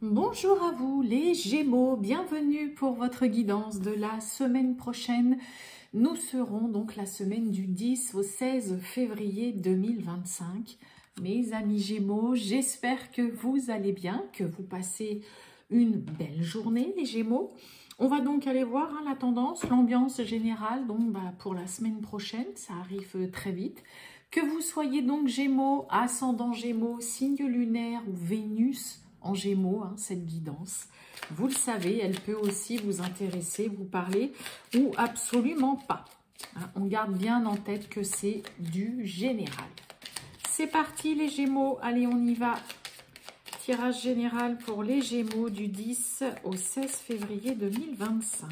Bonjour à vous les Gémeaux, bienvenue pour votre guidance de la semaine prochaine. Nous serons donc la semaine du 10 au 16 février 2025. Mes amis Gémeaux, j'espère que vous allez bien, que vous passez une belle journée les Gémeaux. On va donc aller voir la tendance, l'ambiance générale donc, pour la semaine prochaine, ça arrive très vite. Que vous soyez donc Gémeaux, ascendant Gémeaux, signe lunaire ou Vénus en Gémeaux, cette guidance, vous le savez, elle peut aussi vous intéresser, vous parler ou absolument pas. On garde bien en tête que c'est du général. C'est parti les Gémeaux, allez on y va. Tirage général pour les Gémeaux du 10 au 16 février 2025.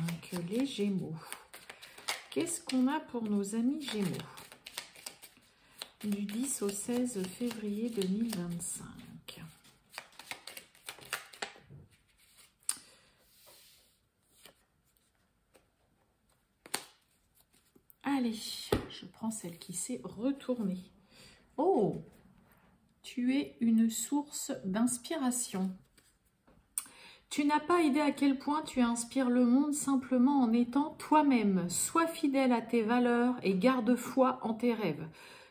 Les Gémeaux. Qu'est-ce qu'on a pour nos amis Gémeaux? Du 10 au 16 février 2025. Allez, je prends celle qui s'est retournée. Oh! Tu es une source d'inspiration. Tu n'as pas idée à quel point tu inspires le monde simplement en étant toi-même. Sois fidèle à tes valeurs et garde foi en tes rêves.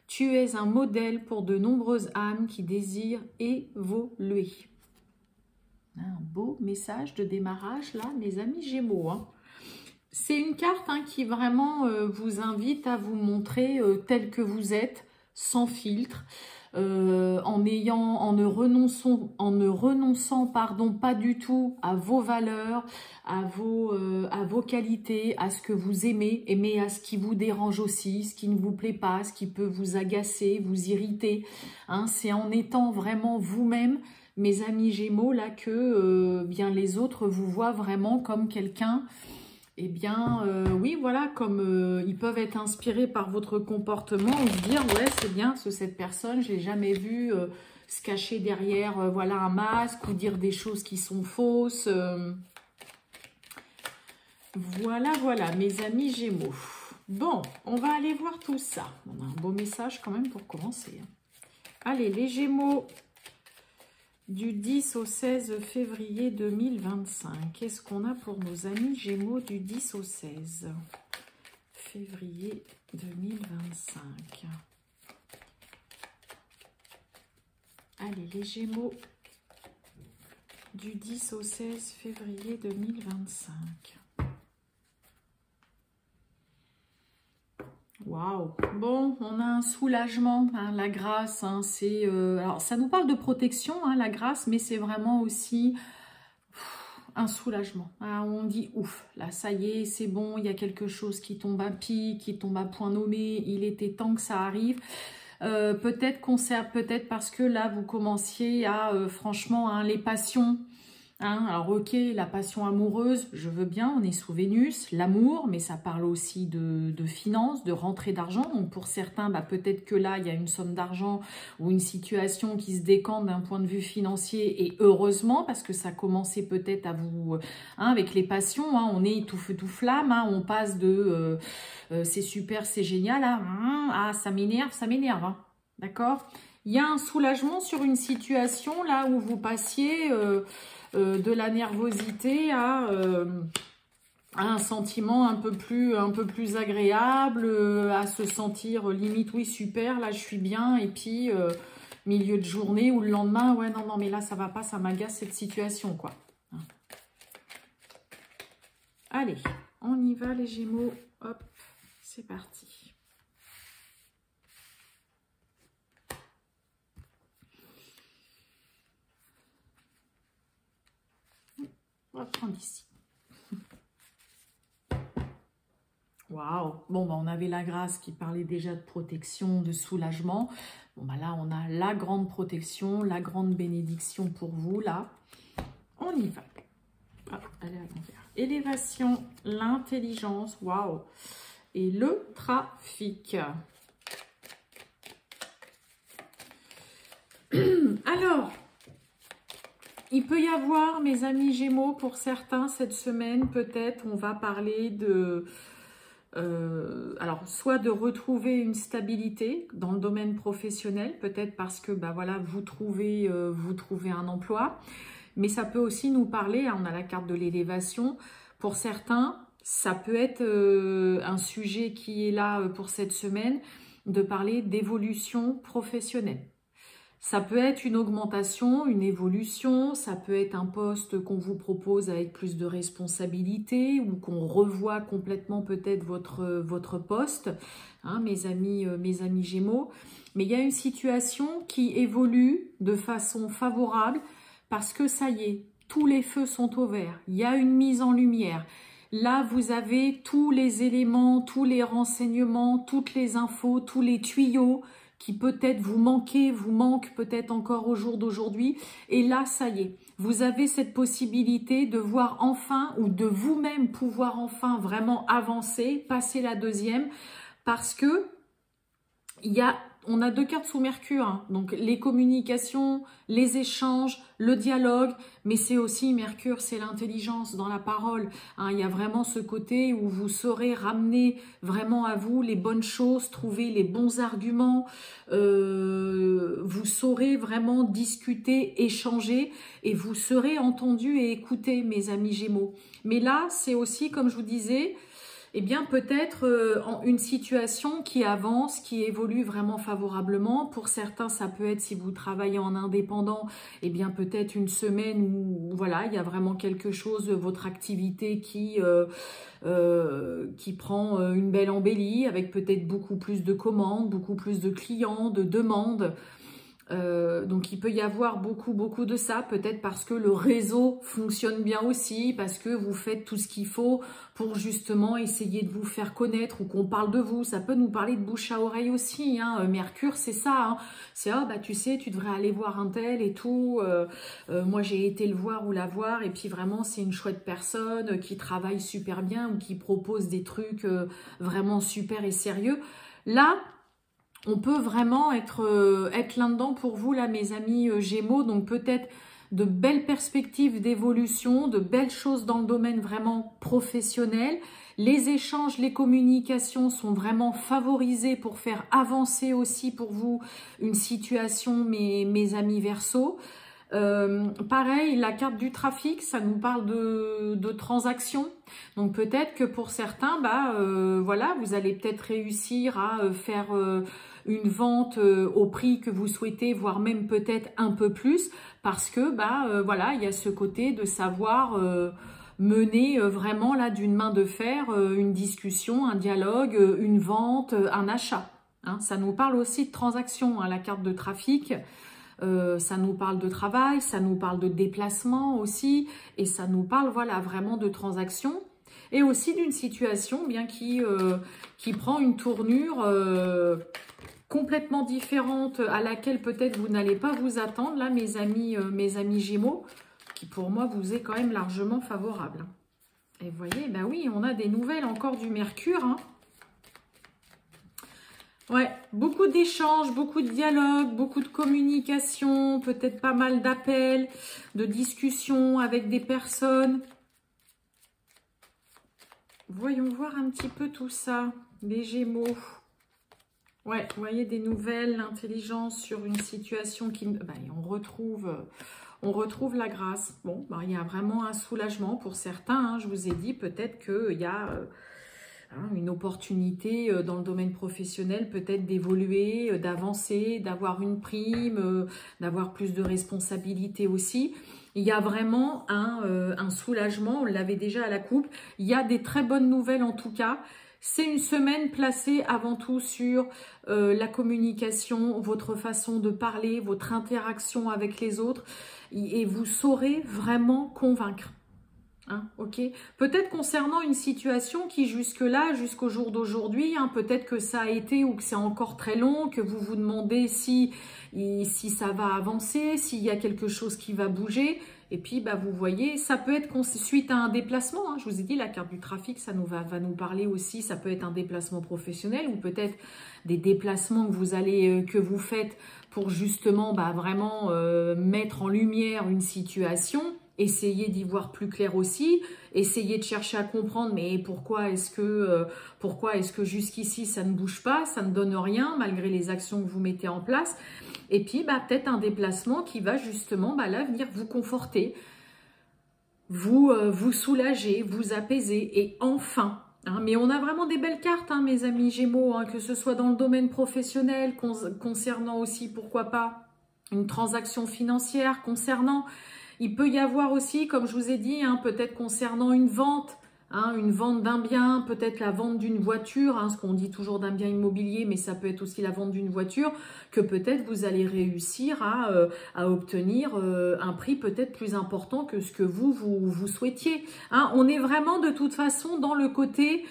Tu es un modèle pour de nombreuses âmes qui désirent évoluer. Un beau message de démarrage là, mes amis Gémeaux. C'est une carte qui vraiment vous invite à vous montrer tel que vous êtes, sans filtre. En ne renonçant pas du tout à vos valeurs, à vos qualités, à ce que vous aimez à ce qui vous dérange aussi, ce qui ne vous plaît pas, ce qui peut vous agacer, vous irriter. C'est en étant vraiment vous-même, mes amis Gémeaux, là que bien les autres vous voient vraiment comme quelqu'un. Eh bien, oui, voilà, comme ils peuvent être inspirés par votre comportement ou se dire, ouais, c'est bien, cette personne, je l'ai jamais vue se cacher derrière, voilà, un masque ou dire des choses qui sont fausses. Voilà, voilà, mes amis Gémeaux. Bon, on va aller voir tout ça. On a un beau message quand même pour commencer. Allez, les Gémeaux. Du 10 au 16 février 2025. Qu'est-ce qu'on a pour nos amis Gémeaux du 10 au 16 février 2025? Allez, les Gémeaux du 10 au 16 février 2025. Waouh! Bon, on a un soulagement, la grâce, c'est... alors, ça nous parle de protection, la grâce, mais c'est vraiment aussi un soulagement. On dit, ouf, là, ça y est, c'est bon, il y a quelque chose qui tombe à pic, qui tombe à point nommé, il était temps que ça arrive. Peut-être parce que là, vous commenciez à, franchement, les passions... alors ok, la passion amoureuse, je veux bien, on est sous Vénus, l'amour, mais ça parle aussi de finances, de rentrée d'argent. Donc pour certains, peut-être que là, il y a une somme d'argent ou une situation qui se décante d'un point de vue financier. Et heureusement, parce que ça commençait peut-être à vous... avec les passions, on est tout feu, tout flamme. On passe de c'est super, c'est génial, à ça m'énerve, d'accord? Il y a un soulagement sur une situation là où vous passiez... de la nervosité à un sentiment un peu plus agréable, à se sentir limite, oui, super, là, je suis bien, et puis, milieu de journée ou le lendemain, ouais, non, mais là, ça va pas, ça m'agace cette situation, quoi. Allez, on y va, les Gémeaux, hop, c'est parti. On va prendre ici. Waouh! Bon, on avait la grâce qui parlait déjà de protection, de soulagement. Bon, là, on a la grande protection, la grande bénédiction pour vous, là. On y va. Hop, allez à l'envers. Élévation, l'intelligence, waouh! Et le trafic. Alors... il peut y avoir, mes amis Gémeaux, pour certains, cette semaine, peut-être, on va parler de... alors, soit de retrouver une stabilité dans le domaine professionnel, peut-être parce que, voilà, vous trouvez un emploi. mais ça peut aussi nous parler, hein, on a la carte de l'élévation, pour certains, ça peut être un sujet qui est là pour cette semaine, de parler d'évolution professionnelle. Ça peut être une augmentation, une évolution, ça peut être un poste qu'on vous propose avec plus de responsabilité ou qu'on revoit complètement peut-être votre poste, hein, mes amis Gémeaux. Mais il y a une situation qui évolue de façon favorable parce que ça y est, tous les feux sont au vert, il y a une mise en lumière. Là, vous avez tous les éléments, tous les renseignements, toutes les infos, tous les tuyaux qui peut-être vous manquent peut-être encore au jour d'aujourd'hui. Et là, ça y est, vous avez cette possibilité de voir enfin ou de vous-même pouvoir enfin vraiment avancer, passer la deuxième, parce que on a 2 cartes sous Mercure, hein. Donc les communications, les échanges, le dialogue, mais c'est aussi Mercure, c'est l'intelligence dans la parole, hein. Il y a vraiment ce côté où vous saurez ramener vraiment à vous les bonnes choses, trouver les bons arguments, vous saurez vraiment discuter, échanger et vous serez entendu et écouté, mes amis Gémeaux. Mais là, c'est aussi, comme je vous disais, eh bien peut-être une situation qui avance, qui évolue vraiment favorablement. Pour certains, ça peut être, si vous travaillez en indépendant, eh bien peut-être une semaine où voilà, il y a vraiment quelque chose, votre activité qui prend une belle embellie, avec peut-être beaucoup plus de commandes, beaucoup plus de clients, de demandes. Donc il peut y avoir beaucoup de ça, peut-être parce que le réseau fonctionne bien aussi, parce que vous faites tout ce qu'il faut pour justement essayer de vous faire connaître ou qu'on parle de vous. Ça peut nous parler de bouche à oreille aussi, hein. Mercure, c'est ça, hein. C'est ah bah tu sais, tu devrais aller voir un tel et tout. Moi j'ai été le voir ou la voir et puis vraiment c'est une chouette personne qui travaille super bien ou qui propose des trucs vraiment super et sérieux. Là, on peut vraiment être là-dedans pour vous, là, mes amis Gémeaux. Donc peut-être de belles perspectives d'évolution, de belles choses dans le domaine vraiment professionnel. Les échanges, les communications sont vraiment favorisés pour faire avancer aussi pour vous une situation, mes amis Verseaux. Pareil, la carte du trafic, ça nous parle de transactions. Donc peut-être que pour certains, voilà, vous allez peut-être réussir à faire une vente au prix que vous souhaitez, voire même peut-être un peu plus, parce que voilà, il y a ce côté de savoir mener vraiment là d'une main de fer une discussion, un dialogue, une vente, un achat. Hein, ça nous parle aussi de transactions, hein, la carte de trafic. Ça nous parle de travail, ça nous parle de déplacement aussi, et ça nous parle voilà vraiment de transactions et aussi d'une situation bien qui prend une tournure complètement différente à laquelle peut-être vous n'allez pas vous attendre là, mes amis Gémeaux, qui pour moi vous est quand même largement favorable. Et vous voyez, ben oui, on a des nouvelles encore du Mercure, hein. Ouais, beaucoup d'échanges, beaucoup de dialogues, beaucoup de communication, peut-être pas mal d'appels, de discussions avec des personnes. Voyons voir un petit peu tout ça, les Gémeaux. Ouais, vous voyez des nouvelles, l'intelligence sur une situation qui... on retrouve la grâce. Bon, il y a vraiment un soulagement pour certains, hein, je vous ai dit, peut-être qu'il y a... une opportunité dans le domaine professionnel, peut-être d'évoluer, d'avancer, d'avoir une prime, d'avoir plus de responsabilités aussi. Il y a vraiment un soulagement, on l'avait déjà à la coupe. Il y a des très bonnes nouvelles en tout cas. C'est une semaine placée avant tout sur la communication, votre façon de parler, votre interaction avec les autres. Et vous saurez vraiment convaincre. Hein, ok. Peut-être concernant une situation qui jusque-là, jusqu'au jour d'aujourd'hui, hein, peut-être que ça a été ou que c'est encore très long, que vous vous demandez si ça va avancer, s'il y a quelque chose qui va bouger. Et puis, vous voyez, ça peut être suite à un déplacement. Hein, je vous ai dit, la carte du trafic, ça va nous parler aussi. Ça peut être un déplacement professionnel ou peut-être des déplacements que vous faites pour justement vraiment mettre en lumière une situation. essayez d'y voir plus clair aussi, essayez de chercher à comprendre, mais pourquoi est-ce que jusqu'ici ça ne bouge pas, ça ne donne rien malgré les actions que vous mettez en place. Et puis peut-être un déplacement qui va justement là venir vous conforter, vous soulager, vous apaiser et enfin... mais on a vraiment des belles cartes, mes amis Gémeaux, que ce soit dans le domaine professionnel, concernant aussi, pourquoi pas, une transaction financière, concernant, il peut y avoir aussi, comme je vous ai dit, peut-être concernant une vente d'un bien, peut-être la vente d'une voiture, ce qu'on dit toujours d'un bien immobilier, mais ça peut être aussi la vente d'une voiture, que peut-être vous allez réussir à obtenir un prix peut-être plus important que ce que vous souhaitiez. On est vraiment de toute façon dans le côté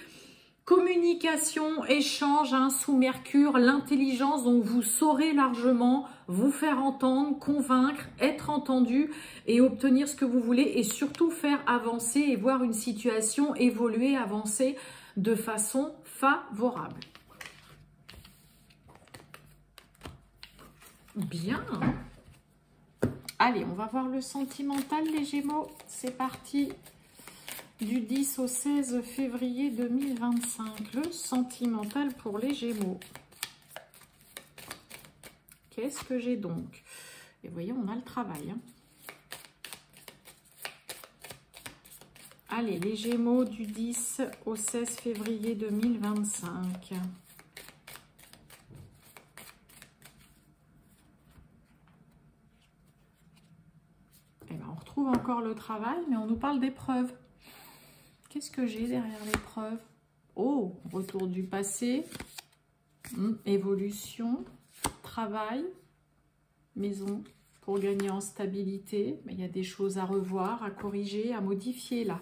communication, échange, sous Mercure, l'intelligence, donc vous saurez largement vous faire entendre, convaincre, être entendu et obtenir ce que vous voulez et surtout faire avancer et voir une situation évoluer, avancer de façon favorable. Bien. Allez, on va voir le sentimental, les Gémeaux. C'est parti. Du 10 au 16 février 2025, le sentimental pour les Gémeaux. Qu'est-ce que j'ai donc? Et vous voyez, on a le travail. Allez, les Gémeaux du 10 au 16 février 2025. Et bien, on retrouve encore le travail, mais on nous parle d'épreuves. Qu'est-ce que j'ai derrière l'épreuve? Oh, retour du passé, évolution, travail, maison, pour gagner en stabilité. Mais il y a des choses à revoir, à corriger, à modifier là.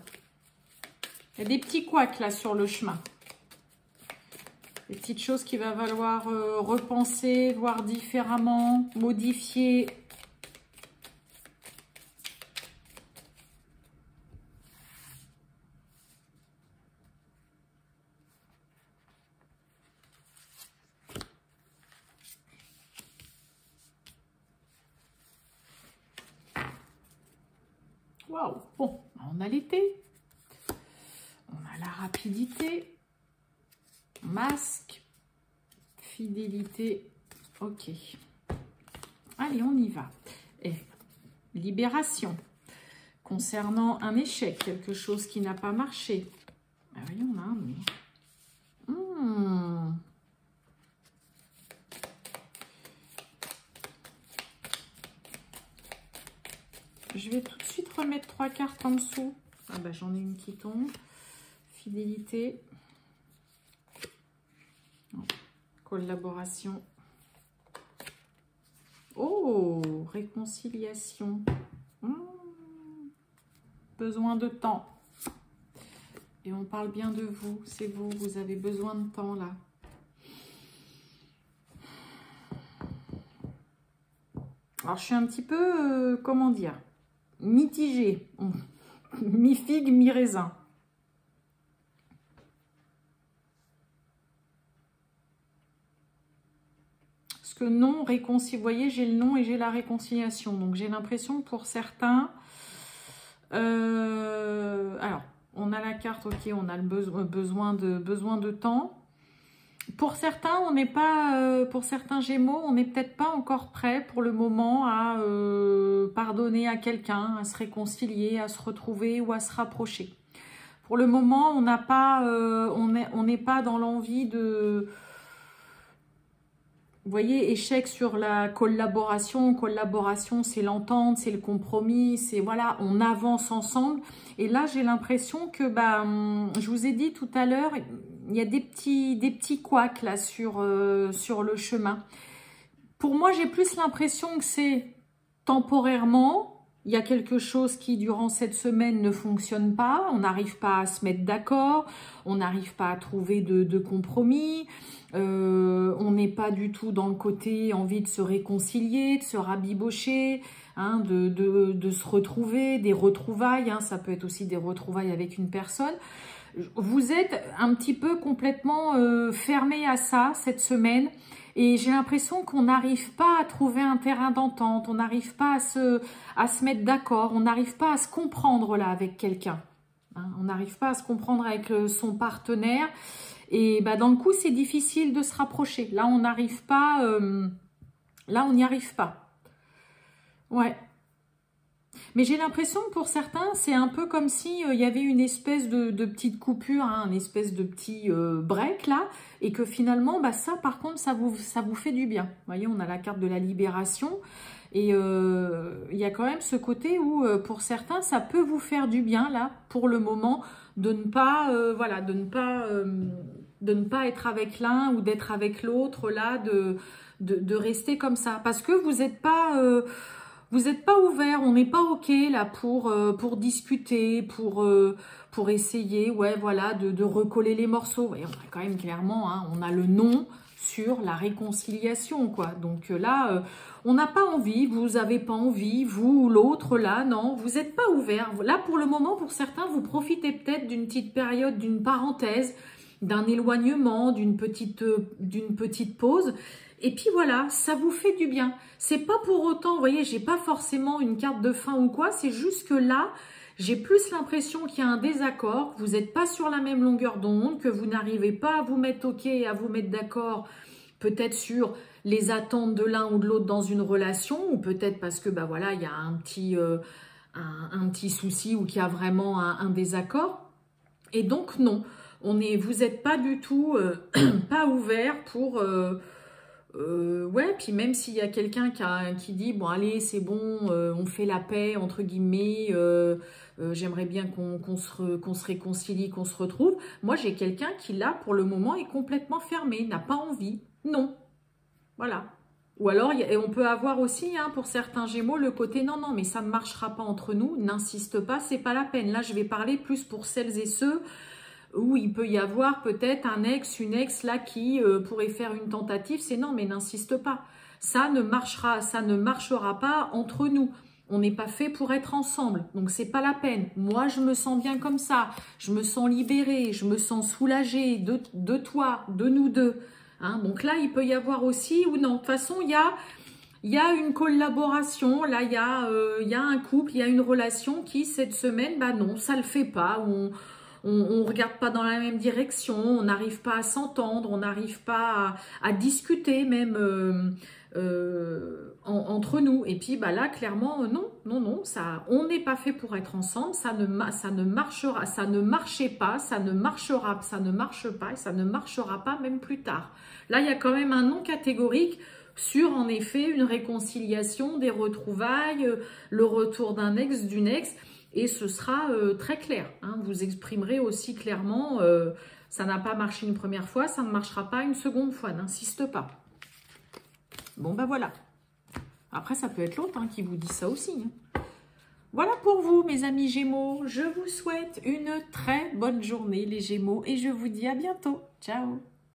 Il y a des petits couacs là sur le chemin. Des petites choses qu'il va falloir repenser, voir différemment, modifier. Waouh, bon, on a l'été, on a la rapidité, masque, fidélité, ok. Allez, on y va. Et libération, concernant un échec, quelque chose qui n'a pas marché. Ah oui, on a un mur. Je vais tout de suite remettre 3 cartes en dessous. Ah bah j'en ai une qui tombe. Fidélité. Collaboration. Oh, réconciliation. Besoin de temps. Et on parle bien de vous. C'est vous, vous avez besoin de temps là. Alors je suis un petit peu, comment dire, mitigée, mi-figue, mi-raisin. Parce que non, vous voyez, j'ai le non et j'ai la réconciliation. Donc j'ai l'impression que pour certains, alors on a la carte, ok, on a le besoin de temps. Pour certains, on n'est pas, pour certains Gémeaux, on n'est peut-être pas encore prêt pour le moment à pardonner à quelqu'un, à se réconcilier, à se retrouver ou à se rapprocher. Pour le moment, on n'a pas, on n'est pas dans l'envie de, vous voyez, échec sur la collaboration. Collaboration, c'est l'entente, c'est le compromis, c'est voilà, on avance ensemble. Et là, j'ai l'impression que, je vous ai dit tout à l'heure, il y a des petits couacs là sur le chemin. Pour moi, j'ai plus l'impression que c'est temporairement. Il y a quelque chose qui, durant cette semaine, ne fonctionne pas. On n'arrive pas à se mettre d'accord. On n'arrive pas à trouver de compromis. On n'est pas du tout dans le côté envie de se réconcilier, de se rabibocher, de se retrouver, des retrouvailles. Ça peut être aussi des retrouvailles avec une personne. Vous êtes un petit peu complètement fermé à ça cette semaine Et j'ai l'impression qu'on n'arrive pas à trouver un terrain d'entente, on n'arrive pas à se mettre d'accord, on n'arrive pas à se comprendre là avec quelqu'un. Hein, on n'arrive pas à se comprendre avec son partenaire. Et bah, dans le coup, c'est difficile de se rapprocher. Là, on n'arrive pas. Là, on n'y arrive pas. Ouais. Mais j'ai l'impression que pour certains, c'est un peu comme si il y avait une espèce de petite coupure, hein, une espèce de petit break là, et que finalement, bah, ça par contre, ça vous fait du bien. Vous voyez, on a la carte de la libération, et il y a quand même ce côté où pour certains, ça peut vous faire du bien là, pour le moment, de ne pas, voilà, de ne pas être avec l'un ou d'être avec l'autre là, de rester comme ça, parce que vous n'êtes pas... vous n'êtes pas ouvert, on n'est pas OK là pour discuter, pour essayer, ouais, voilà, de recoller les morceaux. Et on a quand même clairement, hein, on a le non sur la réconciliation, quoi. Donc là, on n'a pas envie, vous n'avez pas envie, vous ou l'autre, là, non, vous n'êtes pas ouvert. Là, pour le moment, pour certains, vous profitez peut-être d'une petite période, d'une parenthèse, d'un éloignement, d'une petite pause. Et puis voilà, ça vous fait du bien. C'est pas pour autant, vous voyez, j'ai pas forcément une carte de fin ou quoi, c'est juste que là, j'ai plus l'impression qu'il y a un désaccord, que vous n'êtes pas sur la même longueur d'onde, que vous n'arrivez pas à vous mettre OK, à vous mettre d'accord, peut-être sur les attentes de l'un ou de l'autre dans une relation, ou peut-être parce que, bah voilà, il y a un petit souci ou qu'il y a vraiment un désaccord. Et donc, non, vous n'êtes pas du tout, pas ouvert pour... ouais, puis même s'il y a quelqu'un qui dit, bon allez, c'est bon, on fait la paix, entre guillemets, j'aimerais bien qu'on se réconcilie, qu'on se retrouve. Moi, j'ai quelqu'un qui, là, pour le moment, est complètement fermé, n'a pas envie. Non. Voilà. Ou alors, et on peut avoir aussi, hein, pour certains Gémeaux, le côté, non, non, mais ça ne marchera pas entre nous, n'insiste pas, c'est pas la peine. Là, je vais parler plus pour celles et ceux où il peut y avoir peut-être un ex, une ex là qui pourrait faire une tentative, c'est non, mais n'insiste pas. Ça ne marchera pas entre nous. On n'est pas fait pour être ensemble, donc c'est pas la peine. Moi, je me sens bien comme ça, je me sens libérée, je me sens soulagée de toi, de nous deux. Hein, donc là, il peut y avoir aussi, ou non, de toute façon, il y a une collaboration, là, il y a un couple, il y a une relation qui, cette semaine, bah non, ça le fait pas, on regarde pas dans la même direction, on n'arrive pas à s'entendre, on n'arrive pas à discuter même entre nous. Et puis bah là, clairement, non, ça, on n'est pas fait pour être ensemble, ça ne marchera, ça ne marchait pas, ça ne marchera, ça ne marche pas, et ça ne marchera pas même plus tard. Là, il y a quand même un non catégorique sur, en effet, une réconciliation, des retrouvailles, le retour d'un ex, d'une ex. Et ce sera très clair, hein. Vous exprimerez aussi clairement, ça n'a pas marché une première fois, ça ne marchera pas une seconde fois, n'insiste pas. Bon, ben voilà. Après, ça peut être l'autre, hein, qui vous dit ça aussi. Hein. Voilà pour vous, mes amis Gémeaux. Je vous souhaite une très bonne journée, les Gémeaux, et je vous dis à bientôt. Ciao!